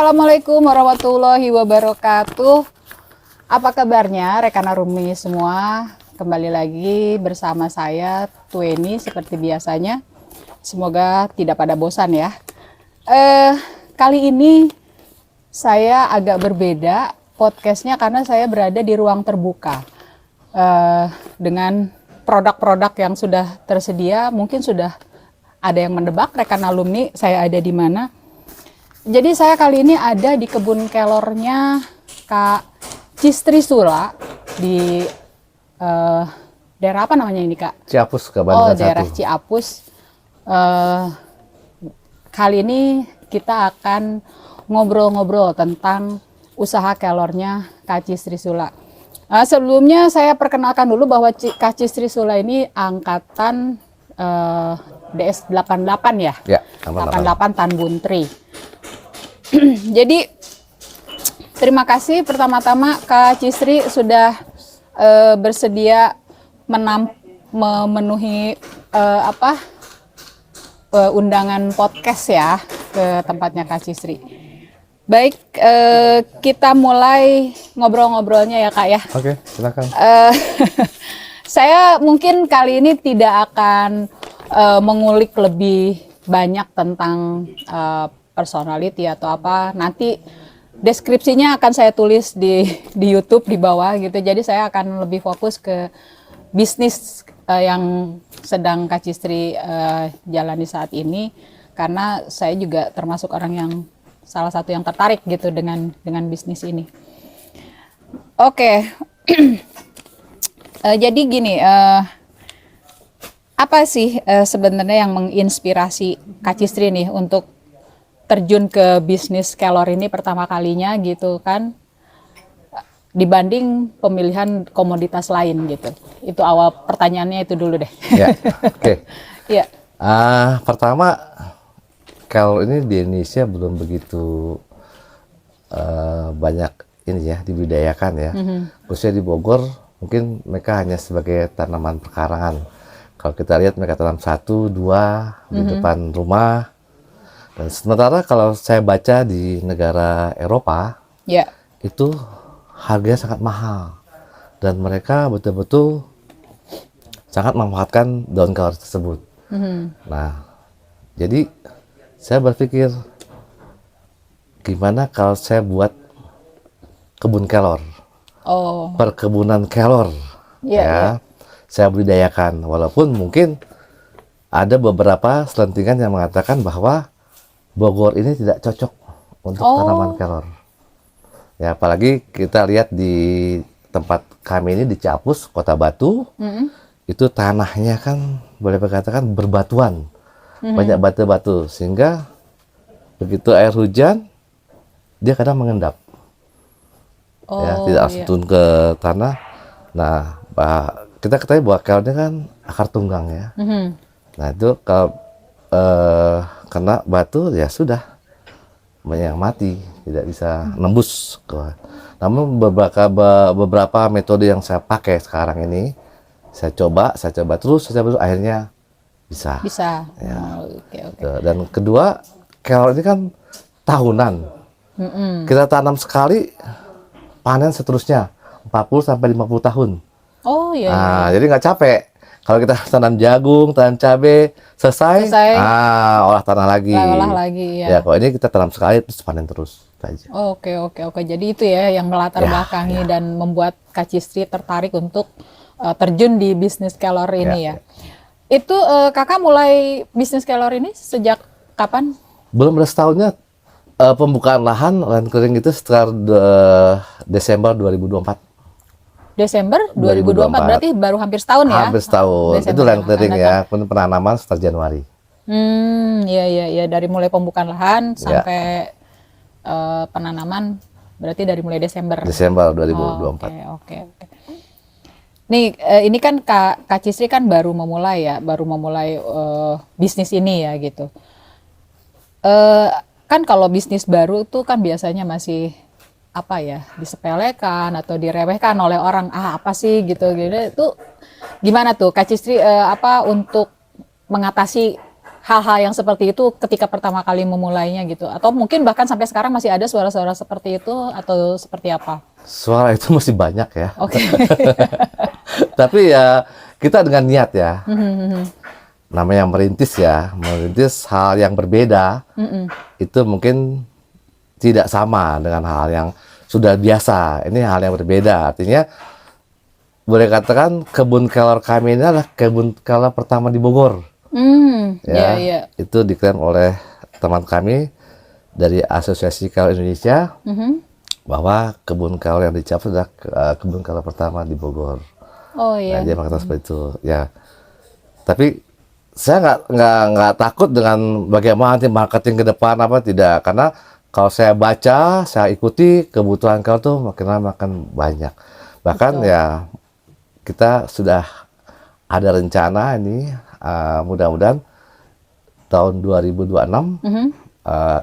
Assalamualaikum warahmatullahi wabarakatuh. Apa kabarnya rekan Arumi semua? Kembali lagi bersama saya Tueni seperti biasanya. Semoga tidak pada bosan ya. Kali ini saya agak berbeda podcastnya karena saya berada di ruang terbuka dengan produk-produk yang sudah tersedia. Mungkin sudah ada yang mendebak rekan alumni saya ada di mana. Jadi saya kali ini ada di kebun kelornya Kak Cistrisula di daerah apa namanya ini Kak? Ciapus, Bandung. Daerah Ciapus. Kali ini kita akan ngobrol-ngobrol tentang usaha kelornya Kak Cistrisula. Sebelumnya saya perkenalkan dulu bahwa Kak Cistrisula ini angkatan DS 88 ya? Ya, 88 Tan Buntri. Jadi terima kasih pertama-tama Kak Cistri sudah bersedia memenuhi undangan podcast ya ke tempatnya Kak Cistri. Baik, kita mulai ngobrol-ngobrolnya ya Kak ya. Oke, silakan. Saya mungkin kali ini tidak akan mengulik lebih banyak tentang personality atau apa. Nanti deskripsinya akan saya tulis di YouTube di bawah gitu. Jadi saya akan lebih fokus ke bisnis yang sedang Kak Cistri jalani saat ini, karena saya juga termasuk orang yang salah satu yang tertarik gitu dengan bisnis ini. Oke. Jadi gini, apa sih sebenarnya yang menginspirasi Kak Cistri nih untuk terjun ke bisnis kelor ini pertama kalinya gitu kan, dibanding pemilihan komoditas lain gitu? Itu awal pertanyaannya itu dulu deh. Ya, oke. Ya. Pertama, kelor ini di Indonesia belum begitu banyak ini ya, dibudidayakan ya. Khususnya di Bogor, mungkin mereka hanya sebagai tanaman pekarangan. Kalau kita lihat mereka tanam 1, 2 di depan rumah. Dan sementara kalau saya baca di negara Eropa, itu harganya sangat mahal. Dan mereka betul-betul sangat memanfaatkan daun kelor tersebut. Nah, jadi saya berpikir, gimana kalau saya buat kebun kelor? Perkebunan kelor. Saya budidayakan. Walaupun mungkin ada beberapa selentingan yang mengatakan bahwa Bogor ini tidak cocok untuk tanaman kelor. Ya, apalagi kita lihat di tempat kami ini di Ciapus, Kota Batu, itu tanahnya kan boleh dikatakan berbatuan, banyak batu-batu, sehingga begitu air hujan dia kadang mengendap, ya tidak langsung turun ke tanah. Nah, kita ketahui bahwa kelor ini kan akar tunggang ya. Nah itu kalau kena batu ya sudah, banyak yang mati, tidak bisa nembus. Namun beberapa metode yang saya pakai sekarang ini, saya coba terus, akhirnya bisa. Ya. Okay. Dan kedua, kelor ini kan tahunan. Kita tanam sekali, panen seterusnya 40 sampai 50 tahun. Jadi nggak capek. Kalau kita tanam jagung, tanam cabai, selesai, olah tanah lagi. Ya, kalau ini kita tanam sekali terus panen terus. Oke. Jadi itu ya yang melatar belakangi dan membuat Kak Cistri tertarik untuk terjun di bisnis kelor ini ya. Itu kakak mulai bisnis kelor ini sejak kapan? Belum ada setahunnya. Pembukaan lahan clearing itu sekitar Desember 2024. Desember 2024, berarti baru hampir setahun ya? Hampir setahun. Desember, itu land clearing ya, penanaman sekitar Januari. Iya, dari mulai pembukaan lahan sampai penanaman berarti dari mulai Desember 2024. Oke. Nih, ini kan Kak Cistri kan baru memulai bisnis ini ya gitu. Kan kalau bisnis baru tuh kan biasanya masih disepelekan atau diremehkan oleh orang, apa sih gitu. Itu gimana tuh Kak Cistri untuk mengatasi hal-hal yang seperti itu ketika pertama kali memulainya gitu? Atau mungkin bahkan sampai sekarang masih ada suara-suara seperti itu atau seperti apa? Suara itu masih banyak ya. Oke. Tapi ya kita dengan niat ya. Namanya merintis ya, merintis hal yang berbeda. Itu mungkin tidak sama dengan hal yang sudah biasa. Ini hal yang berbeda. Artinya boleh katakan kebun kelor kami ini adalah kebun kelor pertama di Bogor. Ya, itu diklaim oleh teman kami dari Asosiasi Kelor Indonesia bahwa kebun kelor yang dicap adalah kebun kelor pertama di Bogor. Oh iya. Nah, dia mengatakan seperti itu. Ya, tapi saya nggak takut dengan bagaimana nanti marketing ke depan apa tidak, karena kalau saya baca, saya ikuti kebutuhan kelor tuh makin lama makin banyak. Bahkan Betul. ya kita sudah ada rencana ini mudah-mudahan tahun 2026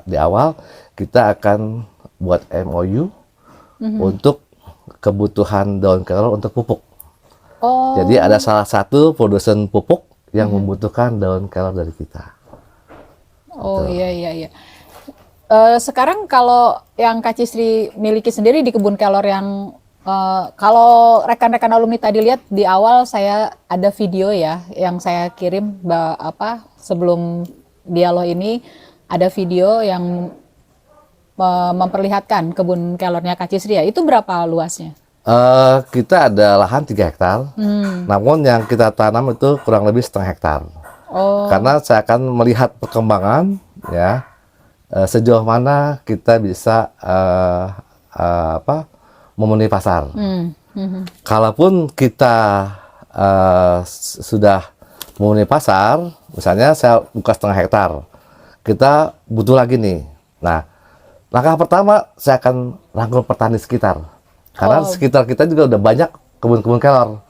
di awal kita akan buat MOU untuk kebutuhan daun kelor untuk pupuk. Oh. Jadi ada salah satu produsen pupuk yang membutuhkan daun kelor dari kita. Oh iya. Sekarang kalau yang Kak Cisri miliki sendiri di kebun kelor yang kalau rekan-rekan alumni tadi lihat di awal, saya ada video ya yang saya kirim sebelum dialog ini, ada video yang memperlihatkan kebun kelornya Kak Cisri ya. Itu berapa luasnya? Kita ada lahan 3 hektar, namun yang kita tanam itu kurang lebih setengah hektar. Oh. Karena saya akan melihat perkembangan ya, sejauh mana kita bisa memenuhi pasar. Kalaupun kita sudah memenuhi pasar, misalnya saya buka setengah hektar, kita butuh lagi nih. Nah, langkah pertama saya akan rangkul petani sekitar. Karena sekitar kita juga udah banyak kebun-kebun kelor.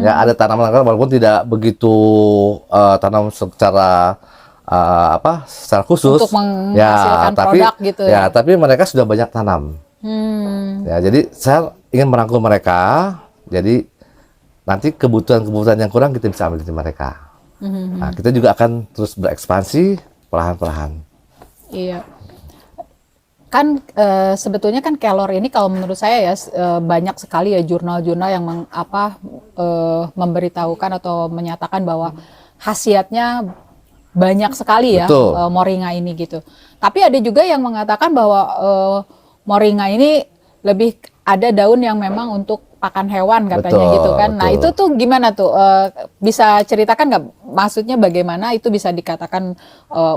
Ya, ada tanaman kelor walaupun tidak begitu tanam secara secara khusus. Untuk menghasilkan produk gitu ya. Tapi mereka sudah banyak tanam. Ya, jadi saya ingin merangkul mereka. Jadi nanti kebutuhan-kebutuhan yang kurang kita bisa ambil dari mereka. Nah, kita juga akan terus berekspansi perlahan-perlahan. Iya. Kan sebetulnya kan kelor ini kalau menurut saya ya banyak sekali ya jurnal-jurnal yang memberitahukan atau menyatakan bahwa khasiatnya banyak sekali ya moringa ini gitu. Tapi ada juga yang mengatakan bahwa moringa ini lebih ada daun yang memang untuk pakan hewan katanya gitu kan. Nah itu tuh gimana tuh? Bisa ceritakan nggak? Maksudnya bagaimana itu bisa dikatakan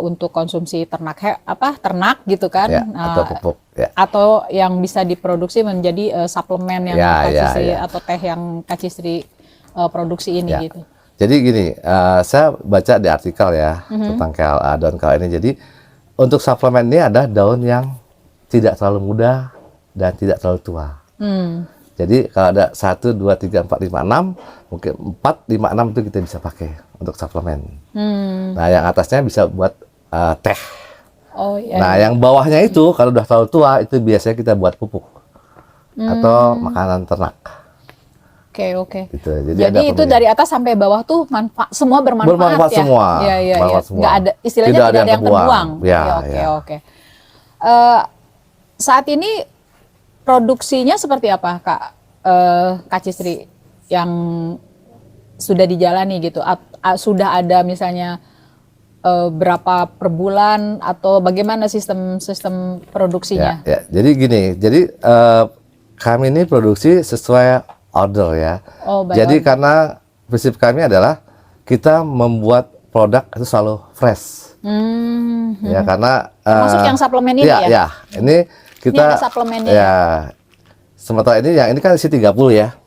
untuk konsumsi ternak gitu kan? Ya, atau pupuk. Ya. Atau yang bisa diproduksi menjadi suplemen yang Kak Cisri atau teh yang Kak Cisri produksi ini gitu. Jadi gini, saya baca di artikel ya tentang daun kelor ini. Jadi untuk suplemen ini ada daun yang tidak terlalu muda dan tidak terlalu tua. Jadi kalau ada 1, 2, 3, 4, 5, 6, mungkin 4, 5, 6 itu kita bisa pakai untuk suplemen. Nah yang atasnya bisa buat teh. Oh, iya. Nah yang bawahnya itu kalau udah terlalu tua itu biasanya kita buat pupuk atau makanan ternak. Oke. Gitu. Jadi itu dari atas sampai bawah tuh semua bermanfaat ya? Semua. Iya. Nggak ada istilahnya tidak ada yang kebuang. Oke. Saat ini produksinya seperti apa Kak Cisri yang sudah dijalani gitu? Sudah ada misalnya berapa per bulan atau bagaimana sistem produksinya? Ya. Jadi gini, kami ini produksi sesuai order ya. Jadi karena prinsip kami adalah kita membuat produk itu selalu fresh. Ya karena termasuk yang suplemen ini ya? Ya, ini kita ini ada suplemennya ya. Sementara ini yang ini kan isi 30 ya.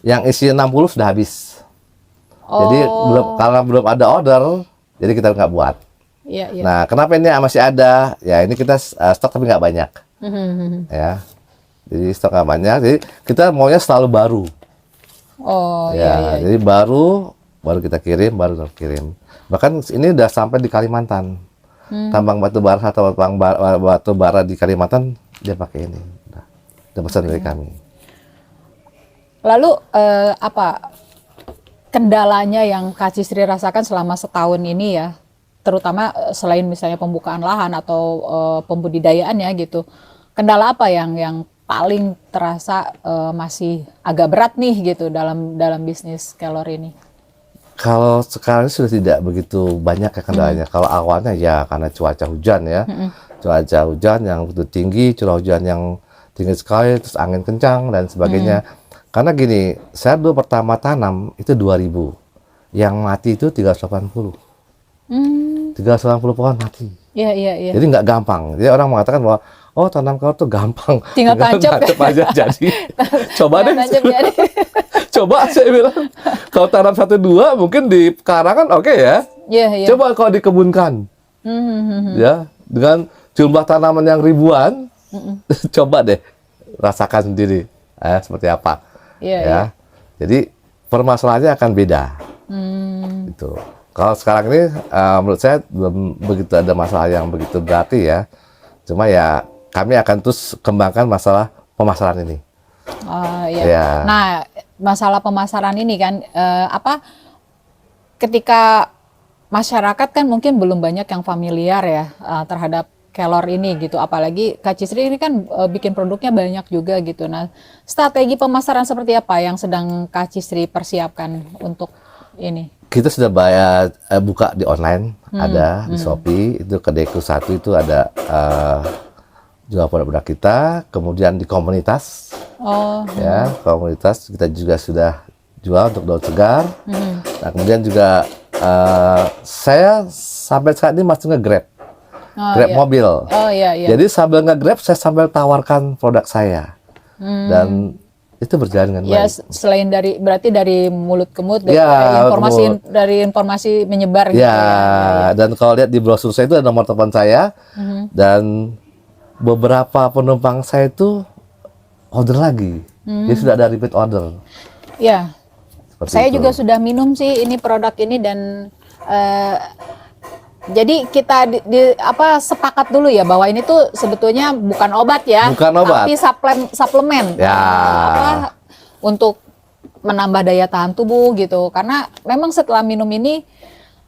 Yang isi 60 sudah habis. Jadi karena belum ada order, jadi kita nggak buat. Iya. Nah, kenapa ini masih ada? Ya ini kita stok tapi nggak banyak. Ya. Jadi stok nggak banyak. Jadi kita maunya selalu baru. Iya. Jadi baru kita kirim, baru kirim. Bahkan ini udah sampai di Kalimantan. Tambang batu bara atau batu bara di Kalimantan dia pakai ini. Udah pesan dari kami. Lalu apa kendalanya yang Kak Cisri rasakan selama setahun ini ya terutama selain misalnya pembukaan lahan atau pembudidayaannya gitu. Kendala apa yang paling terasa masih agak berat nih gitu dalam bisnis kelor ini? Kalau sekarang ini sudah tidak begitu banyak ya kendalanya. Kalau awalnya ya karena cuaca hujan ya. Cuaca hujan yang begitu tinggi, curah hujan yang tinggi sekali, terus angin kencang dan sebagainya. Karena gini, saya dulu pertama tanam itu 2000. Yang mati itu 380. 380 pohon mati. Iya, iya, iya. Jadi nggak gampang. Jadi orang mengatakan bahwa oh tanam kelor itu gampang. Tinggal tancap aja jadi. Coba deh. Jadi. Coba saya bilang, kalau tanam 1-2 mungkin di karangan oke ya. Iya, iya. Coba kalau dikebunkan, ya dengan jumlah tanaman yang ribuan, coba deh rasakan sendiri, seperti apa. Iya, ya. iya. Jadi permasalahannya akan beda. Gitu. Kalau sekarang ini menurut saya belum begitu ada masalah yang begitu berarti ya. Cuma ya kami akan terus kembangkan masalah pemasaran ini. Oh iya. Ya. Nah, masalah pemasaran ini kan ketika masyarakat kan mungkin belum banyak yang familiar ya terhadap kelor ini gitu. Apalagi Kak Cisri ini kan bikin produknya banyak juga gitu. Nah, strategi pemasaran seperti apa yang sedang Kak Cisri persiapkan untuk ini? Kita sudah buka di online, ada di Shopee, itu Kedeku 1 itu ada jual produk-produk kita, kemudian di komunitas, ya komunitas kita juga sudah jual untuk daun segar. Nah kemudian juga saya sampai saat ini masih nge-grab, grab mobil. Jadi sambil nge-grab saya sambil tawarkan produk saya, dan itu berjalan dengan baik. Ya selain berarti dari mulut ke mulut, dari informasi menyebar gitu ya. Dan kalau lihat di brosur saya itu ada nomor telepon saya, dan beberapa penumpang saya itu order lagi. Jadi sudah ada repeat order. Ya. Seperti saya itu. juga sudah minum sih ini produk ini dan jadi kita sepakat dulu ya bahwa ini tuh sebetulnya bukan obat ya, tapi suplemen untuk menambah daya tahan tubuh gitu. Karena memang setelah minum ini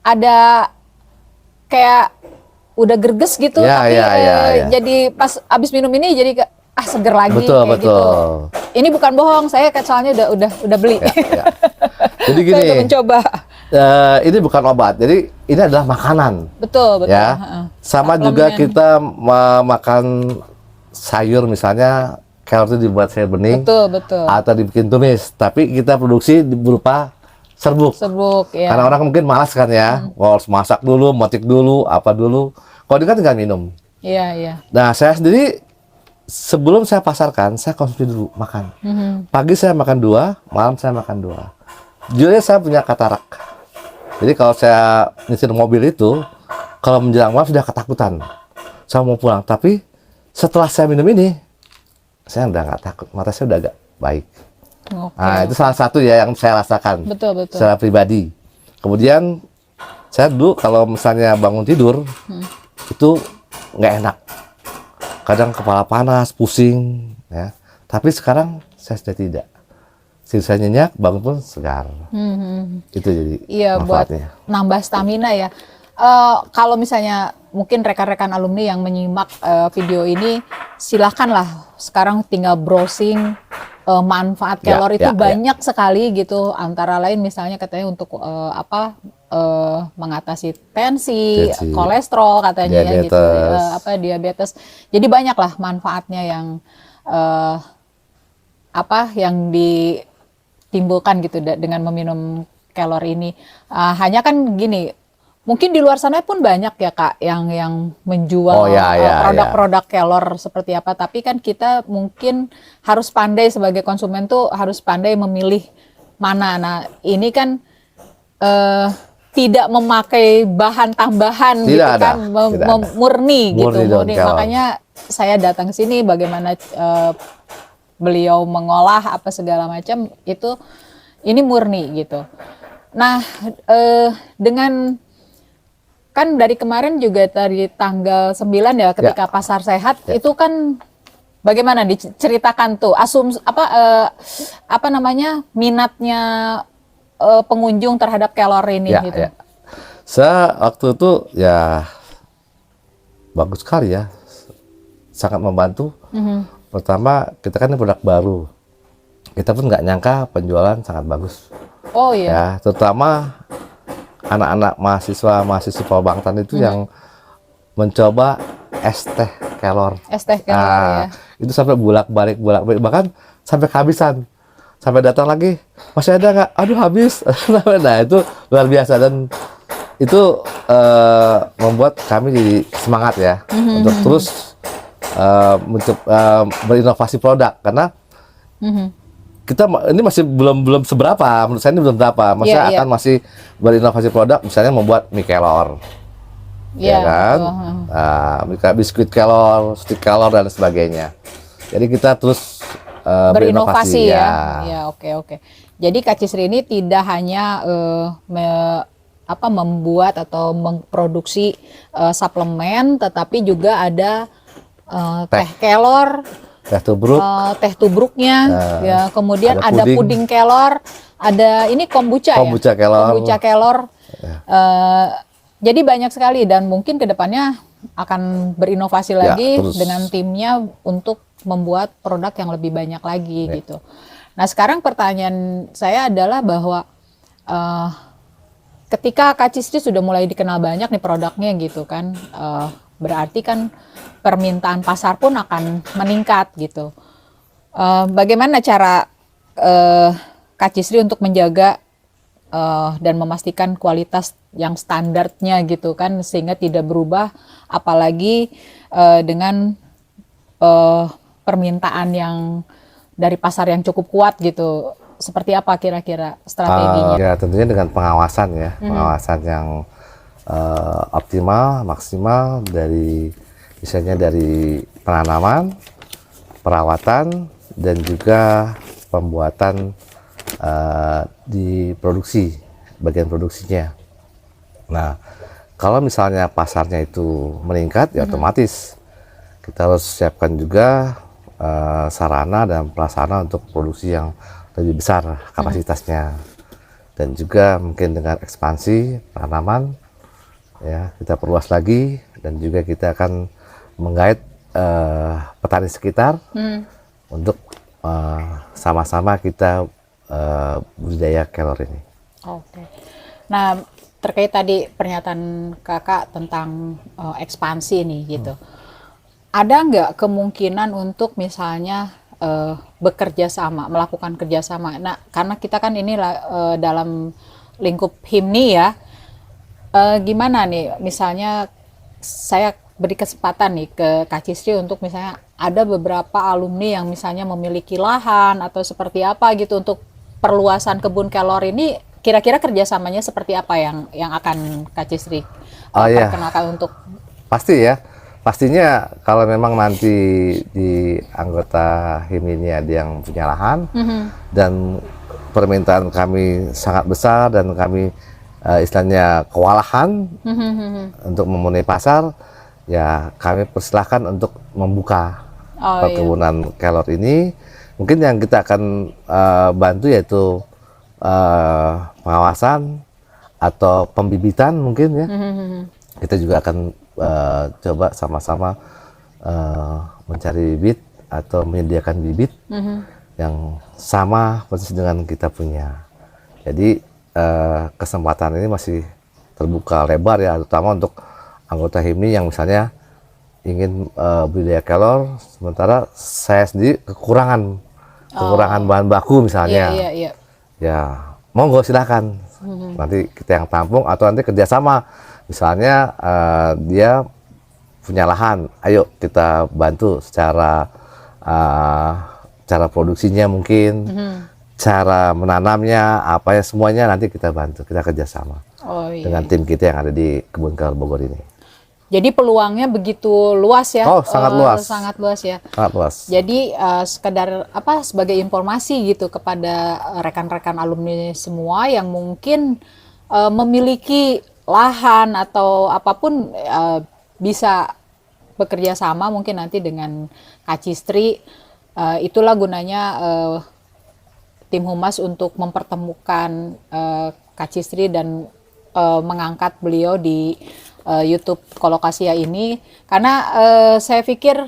ada kayak udah gerges gitu, tapi jadi pas abis minum ini jadi seger lagi. Betul. Gitu. Ini bukan bohong, saya soalnya udah beli. Jadi gini, saya udah mencoba. Ini bukan obat, jadi ini adalah makanan. Betul. Ya, sama suplemen. Juga kita makan sayur misalnya, kelor itu dibuat sayur bening, betul. Atau dibikin tumis, tapi kita produksi berupa serbuk. Ya. Karena orang mungkin malas kan ya, harus masak dulu, motik dulu, apa dulu. Kalau dia kan tinggal minum. Iya. Nah, saya sendiri sebelum saya pasarkan, saya konsumsi dulu makan. Pagi saya makan 2, malam saya makan 2. Jujurnya saya punya katarak. Jadi kalau saya nyetir mobil itu, kalau menjelang malam sudah ketakutan. Saya mau pulang, tapi setelah saya minum ini, saya udah nggak takut. Mata saya udah agak baik. Nah, itu salah satu ya yang saya rasakan. Betul. Secara pribadi. Kemudian, saya dulu kalau misalnya bangun tidur, itu nggak enak. Kadang kepala panas, pusing. Ya. Tapi sekarang saya sudah tidak. Saya nyenyak, bangun pun segar. Itu jadi manfaatnya. Buat nambah stamina ya. Kalau misalnya mungkin rekan-rekan alumni yang menyimak video ini, silakanlah sekarang tinggal browsing manfaat kelor itu banyak sekali gitu. Antara lain misalnya katanya untuk mengatasi tensi, kolesterol katanya diabetes. Ya gitu, diabetes. Jadi banyaklah manfaatnya yang yang ditimbulkan gitu dengan meminum kelor ini. Hanya kan gini, mungkin di luar sana pun banyak ya Kak yang menjual produk-produk kelor seperti apa. Tapi kan kita mungkin harus pandai sebagai konsumen tuh harus pandai memilih mana. Nah ini kan tidak memakai bahan tambahan gitu kan, murni gitu. Makanya saya datang ke sini bagaimana beliau mengolah apa segala macam itu ini murni gitu. Nah dengan kan dari kemarin juga dari tanggal 9 ya ketika pasar sehat itu kan bagaimana diceritakan tuh minatnya pengunjung terhadap kelor ini gitu. Saya waktu itu ya bagus sekali ya, sangat membantu. Pertama, kita kan ini produk baru, kita pun nggak nyangka penjualan sangat bagus. Oh iya. Ya, terutama anak-anak mahasiswa Bangtan itu yang mencoba es teh kelor. Es teh kelor ya. Itu sampai bolak-balik, bahkan sampai kehabisan. Sampai datang lagi, masih ada nggak? Aduh habis. Nah itu luar biasa, dan itu membuat kami jadi semangat ya untuk terus berinovasi produk, karena kita ini masih belum seberapa, menurut saya ini belum berapa, masa akan masih berinovasi produk, misalnya membuat mie kelor, ya kan, biskuit kelor, stick kelor dan sebagainya. Jadi kita terus berinovasi ya. Oke. Jadi Kak Cisri ini tidak hanya membuat atau memproduksi suplemen, tetapi juga ada teh kelor, teh tubruknya, ya. Kemudian ada puding kelor, ada ini kombucha kelor. Ya. Jadi banyak sekali, dan mungkin kedepannya akan berinovasi lagi dengan timnya untuk membuat produk yang lebih banyak lagi gitu. Nah sekarang pertanyaan saya adalah bahwa ketika Kak Cisri sudah mulai dikenal banyak nih produknya gitu kan, berarti kan permintaan pasar pun akan meningkat gitu. Bagaimana cara Kak Cisri untuk menjaga dan memastikan kualitas yang standarnya gitu kan, sehingga tidak berubah, apalagi dengan permintaan yang dari pasar yang cukup kuat gitu. Seperti apa kira-kira strateginya? Ya tentunya dengan pengawasan ya, pengawasan yang optimal, maksimal, dari misalnya dari penanaman, perawatan, dan juga pembuatan di produksi, bagian produksinya. Nah, kalau misalnya pasarnya itu meningkat, ya otomatis kita harus siapkan juga sarana dan prasarana untuk produksi yang lebih besar kapasitasnya, dan juga mungkin dengan ekspansi tanaman, ya kita perluas lagi, dan juga kita akan menggait petani sekitar untuk sama-sama kita budidaya kelor ini. Oke. Nah terkait tadi pernyataan kakak tentang ekspansi nih gitu. Ada nggak kemungkinan untuk misalnya bekerja sama, melakukan kerjasama? Nah, karena kita kan ini dalam lingkup HIMNI ya, gimana nih? Misalnya saya beri kesempatan nih ke Kak Cisri untuk misalnya ada beberapa alumni yang misalnya memiliki lahan atau seperti apa gitu untuk perluasan kebun kelor ini. Kira-kira kerjasamanya seperti apa yang akan Kak Cisri perkenalkan untuk? Pasti ya. Pastinya kalau memang nanti di anggota HIMNI ini ada yang punya lahan dan permintaan kami sangat besar, dan kami istilahnya kewalahan untuk memenuhi pasar, ya kami persilahkan untuk membuka perkebunan kelor ini. Mungkin yang kita akan bantu yaitu pengawasan atau pembibitan mungkin ya. Kita juga akan coba sama-sama mencari bibit atau menyediakan bibit yang sama persis dengan kita punya. Jadi kesempatan ini masih terbuka lebar ya, terutama untuk anggota HIMNI yang misalnya ingin budidaya kelor, sementara saya sendiri kekurangan bahan baku misalnya. Ya monggo silahkan, nanti kita yang tampung atau nanti kerjasama. Misalnya dia punya lahan, ayo kita bantu secara cara produksinya mungkin, cara menanamnya, apa ya semuanya nanti kita bantu, kita kerjasama dengan tim kita yang ada di Kebun Kelor Bogor ini. Jadi peluangnya begitu luas ya? Oh sangat luas, sangat luas ya. Sangat luas. Jadi sekedar sebagai informasi gitu kepada rekan-rekan alumni semua yang mungkin memiliki lahan atau apapun, bisa bekerja sama mungkin nanti dengan Kak Cisri. Itulah gunanya tim Humas untuk mempertemukan Kak Cisri dan mengangkat beliau di YouTube Kolokasia ini, karena saya pikir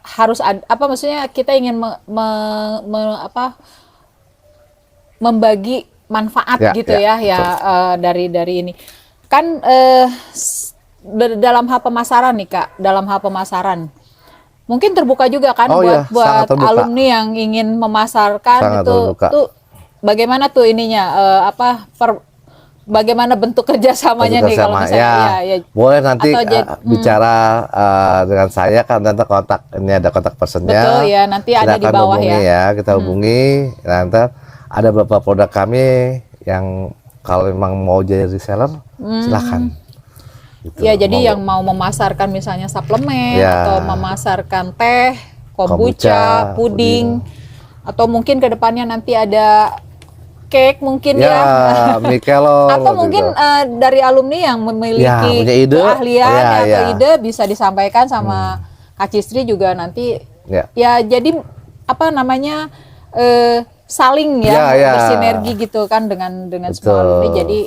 harus ada, maksudnya kita ingin membagi manfaat gitu ya dari ini kan dalam hal pemasaran nih Kak, dalam hal pemasaran mungkin terbuka juga kan buat alumni yang ingin memasarkan tuh bagaimana tuh ininya bagaimana bentuk kerjasamanya nih kalau misalnya boleh nanti bicara dengan saya kan, nanti kontak ini ada kontak personnya. Betul ya, nanti ada di bawah ya. Kita hubungi, nanti ada beberapa produk kami yang kalau memang mau jadi reseller silahkan. Gitu. Ya jadi yang mau memasarkan misalnya suplemen atau memasarkan teh, kombucha, puding, atau mungkin kedepannya nanti ada cake mungkin mie kelor, atau mungkin dari alumni yang memiliki keahlian atau ide bisa disampaikan sama Kak Cisri juga nanti ya jadi saling bersinergi gitu kan dengan semua alumni, jadi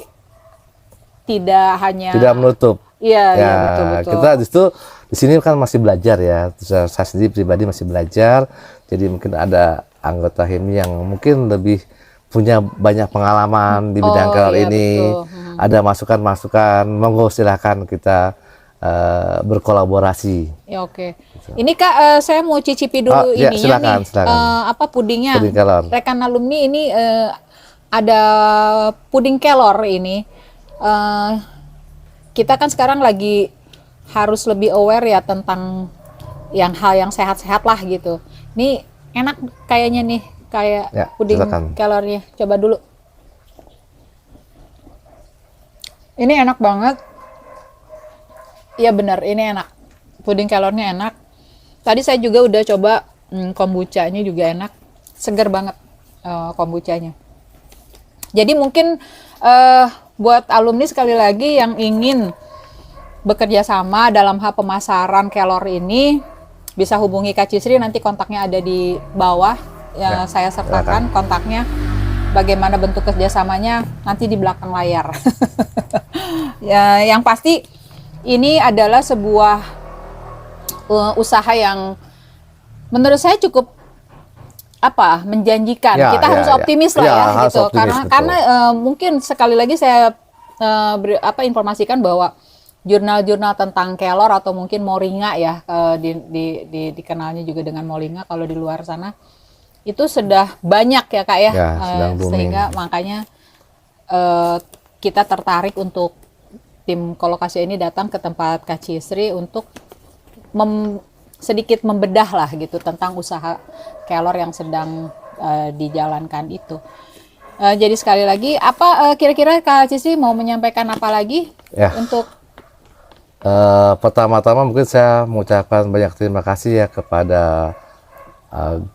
tidak hanya menutup. Betul. Kita justru di sini kan masih belajar ya. Saya sendiri pribadi masih belajar. Jadi mungkin ada anggota HIMI yang mungkin lebih punya banyak pengalaman di bidang kelor ini. Ada masukan-masukan, monggo silahkan kita berkolaborasi. Ya oke. Ini Kak, saya mau cicipi dulu ininya silakan. Pudingnya. Puding kelor. Rekan alumni ini ada puding kelor ini. Kita kan sekarang lagi harus lebih aware ya tentang hal yang sehat-sehat lah gitu. Ini enak kayaknya nih, kayak puding kelornya. Coba dulu. Ini enak banget. Iya benar, ini enak. Puding kelornya enak. Tadi saya juga udah coba kombuchanya juga enak. Seger banget kombuchanya. Jadi mungkin buat alumni sekali lagi yang ingin bekerja sama dalam hal pemasaran kelor ini, bisa hubungi Kak Cisri, nanti kontaknya ada di bawah. Saya sertakan kontaknya, bagaimana bentuk kerjasamanya nanti di belakang layar. Yang pasti ini adalah sebuah usaha yang menurut saya cukup menjanjikan. Kita harus optimis lah gitu. Karena mungkin sekali lagi saya informasikan bahwa jurnal-jurnal tentang kelor atau mungkin moringa ya, dikenalnya juga dengan moringa kalau di luar sana, itu sudah banyak ya Kak ya, sehingga makanya kita tertarik untuk tim Kolokasia ini datang ke tempat Kak Cisri untuk sedikit membedah lah gitu tentang usaha kelor yang sedang dijalankan itu. Jadi sekali lagi, kira-kira Kak Cisri mau menyampaikan apa lagi untuk? Pertama-tama mungkin saya mengucapkan banyak terima kasih ya kepada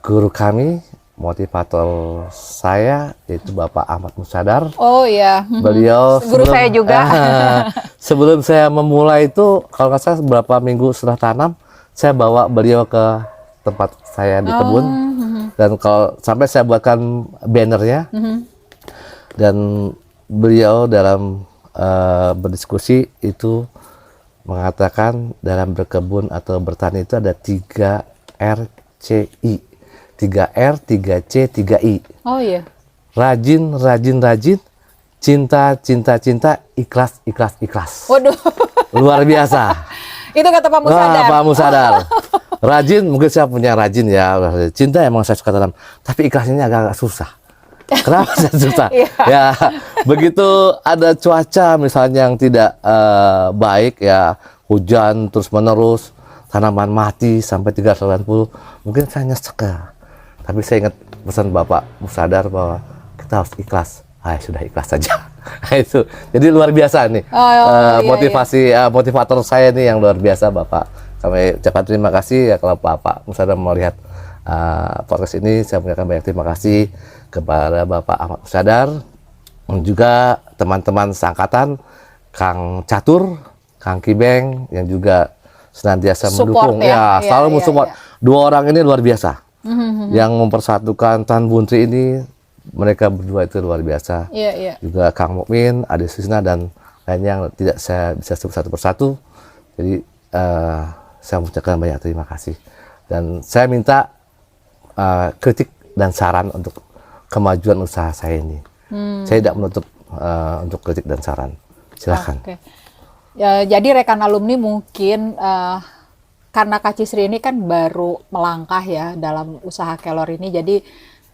guru kami, motivator saya, yaitu Bapak Ahmad Musadar. Oh iya, beliau guru saya juga. Sebelum saya memulai itu, kalau nggak salah beberapa minggu setelah tanam, saya bawa beliau ke tempat saya di kebun, dan kalau sampai saya buatkan bannernya, dan beliau dalam berdiskusi itu mengatakan dalam berkebun atau bertani itu ada 3 RCI, 3R, 3C, 3I. Oh iya. Rajin, rajin, rajin, cinta, cinta, cinta, ikhlas, ikhlas, ikhlas. Waduh. Luar biasa. Itu kata Pak Musadar. Pak Musadar. Rajin, mungkin saya punya rajin ya. Cinta emang saya suka tanam, tapi ikhlasnya agak-agak susah. Kenapa saya susah? Ya, begitu ada cuaca misalnya yang tidak baik ya, hujan terus menerus, tanaman mati sampai 390, mungkin saya nyesek ya. Tapi saya ingat pesan Bapak Musadar bahwa kita harus ikhlas. Sudah ikhlas saja. Itu. Jadi luar biasa nih. Motivasi motivator saya nih yang luar biasa Bapak. Kami ucapkan terima kasih ya kalau Bapak Musadar melihat podcast ini. Saya mengucapkan banyak terima kasih kepada Bapak Ahmad Musadar dan juga teman-teman seangkatan, Kang Catur, Kang Kibeng yang juga senantiasa mendukung selalu mensupport. Dua orang ini luar biasa yang mempersatukan Tan Buntri ini, mereka berdua itu luar biasa. Juga Kang Mukmin, Ade Sisna, dan lainnya yang tidak saya bisa sebut satu persatu. Jadi saya mengucapkan banyak terima kasih. Dan saya minta kritik dan saran untuk kemajuan usaha saya ini. Saya tidak menutup untuk kritik dan saran. Silakan. Okay. Ya, jadi rekan alumni mungkin karena Kak Cisri ini kan baru melangkah ya dalam usaha Kelor ini. Jadi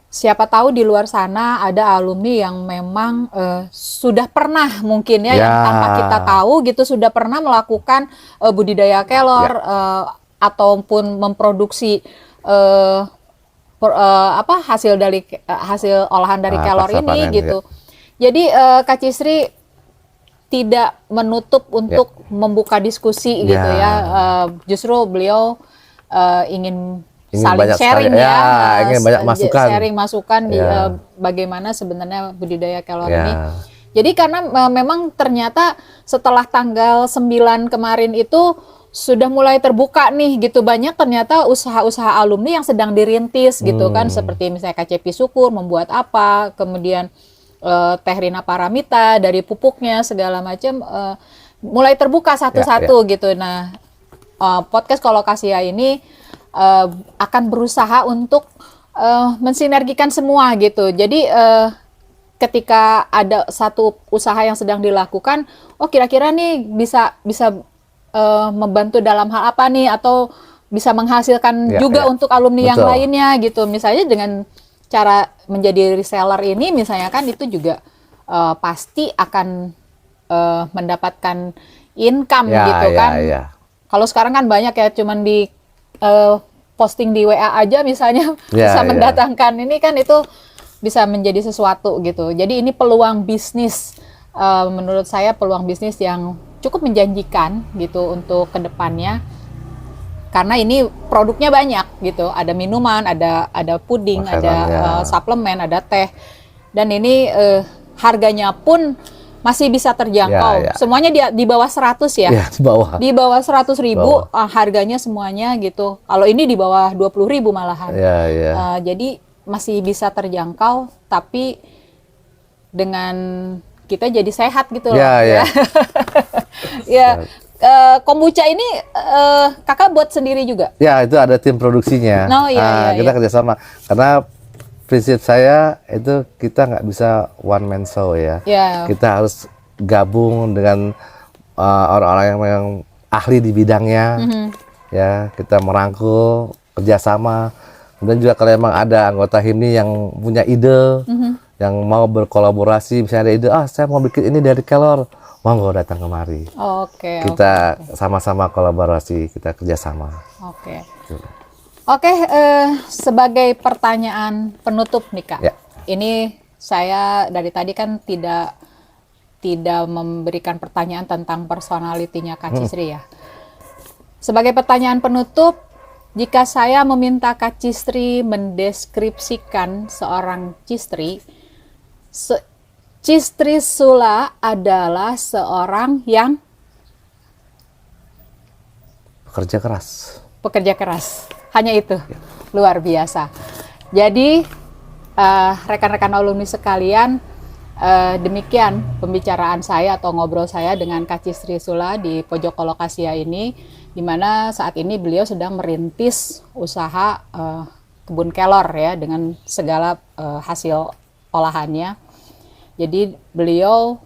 siapa tahu di luar sana ada alumni yang memang sudah pernah mungkin ya, yang tanpa kita tahu gitu sudah pernah melakukan budidaya Kelor ataupun memproduksi hasil olahan dari Kelor ini gitu. Ya. Jadi Kak Cisri tidak menutup untuk membuka diskusi gitu ya. Justru beliau ingin saling sharing ingin banyak masukan. Sharing masukan di bagaimana sebenarnya budidaya Kelor ini. Jadi karena memang ternyata setelah tanggal 9 kemarin itu sudah mulai terbuka nih gitu, banyak ternyata usaha-usaha alumni yang sedang dirintis gitu kan, seperti misalnya KCP Syukur membuat apa, kemudian Teh Rina Paramita dari pupuknya segala macam mulai terbuka satu-satu gitu. Nah, podcast Kolokasia ini akan berusaha untuk mensinergikan semua gitu. Jadi ketika ada satu usaha yang sedang dilakukan, oh kira-kira nih bisa membantu dalam hal apa nih, atau bisa menghasilkan juga untuk alumni yang lainnya gitu. Misalnya dengan cara menjadi reseller ini misalnya kan itu juga pasti akan mendapatkan income gitu kan. Kalau sekarang kan banyak ya, cuman di posting di WA aja misalnya bisa mendatangkan ini kan, itu bisa menjadi sesuatu gitu. Jadi ini peluang bisnis, menurut saya peluang bisnis yang cukup menjanjikan gitu untuk kedepannya. Karena ini produknya banyak gitu, ada minuman, ada puding, ada suplemen, ada teh, dan ini harganya pun masih bisa terjangkau. Semuanya di bawah 100 ya. Di bawah 100.000 harganya semuanya gitu. Kalau ini di bawah 20.000 malahan. Jadi masih bisa terjangkau, tapi dengan kita jadi sehat gitu loh. Kombucha ini kakak buat sendiri juga? Ya, itu ada tim produksinya. Kita kerjasama. Karena prinsip saya itu kita nggak bisa one man show ya. Kita harus gabung dengan orang-orang yang ahli di bidangnya. Ya, kita merangkul, kerjasama. Kemudian juga kalau memang ada anggota HIMNI yang punya ide, yang mau berkolaborasi, misalnya ada ide, saya mau bikin ini dari Kelor, monggo datang kemari. Kita sama-sama kolaborasi, kita kerjasama. Sebagai pertanyaan penutup nih Kak, ini saya dari tadi kan tidak memberikan pertanyaan tentang personalitinya Kak Cisri ya. Sebagai pertanyaan penutup, jika saya meminta Kak Cisri mendeskripsikan seorang Cisri, Cisri Sula adalah seorang yang pekerja keras. Hanya itu, luar biasa. Jadi rekan-rekan alumni sekalian, demikian pembicaraan saya atau ngobrol saya dengan Kak Cisri Sula di Pojok Kolokasia ini, di mana saat ini beliau sedang merintis usaha kebun kelor ya, dengan segala hasil olahannya. Jadi beliau,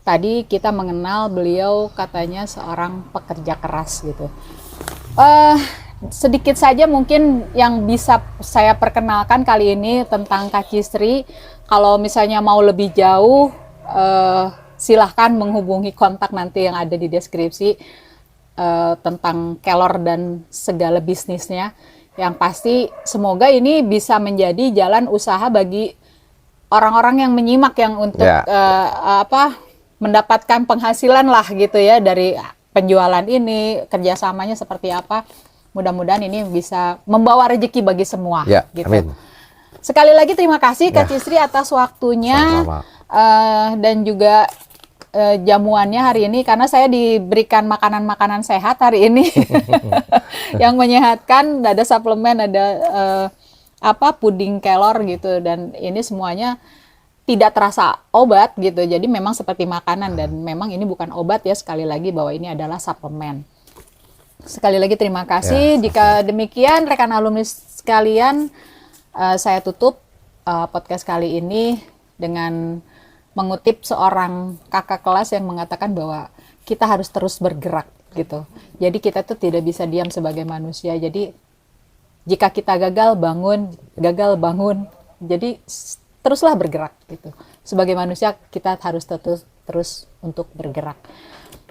tadi kita mengenal beliau katanya seorang pekerja keras gitu. Sedikit saja mungkin yang bisa saya perkenalkan kali ini tentang Kak Cisri. Kalau misalnya mau lebih jauh, silahkan menghubungi kontak nanti yang ada di deskripsi tentang Kelor dan segala bisnisnya. Yang pasti semoga ini bisa menjadi jalan usaha bagi orang-orang yang menyimak, yang untuk mendapatkan penghasilan lah gitu ya dari penjualan ini, kerjasamanya seperti apa. Mudah-mudahan ini bisa membawa rezeki bagi semua. Gitu. Amin. Sekali lagi terima kasih Kak Cisri atas waktunya dan juga jamuannya hari ini, karena saya diberikan makanan-makanan sehat hari ini yang menyehatkan. Ada suplemen, ada puding Kelor gitu, dan ini semuanya tidak terasa obat gitu. Jadi memang seperti makanan, dan memang ini bukan obat ya, sekali lagi bahwa ini adalah suplemen. Sekali lagi terima kasih. Jika demikian rekan alumni sekalian, saya tutup podcast kali ini dengan mengutip seorang kakak kelas yang mengatakan bahwa kita harus terus bergerak gitu. Jadi kita tuh tidak bisa diam sebagai manusia. Jadi jika kita gagal bangun. Jadi teruslah bergerak gitu. Sebagai manusia kita harus terus untuk bergerak.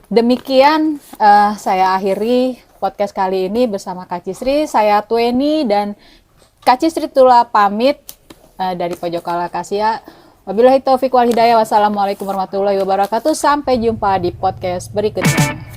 Demikian saya akhiri podcast kali ini bersama Kak Cisri. Saya Tueni dan Kak Cisri Tula pamit dari Pojok Alakasia. Wabillahi taufiq wal hidayah. Wassalamualaikum warahmatullahi wabarakatuh. Sampai jumpa di podcast berikutnya.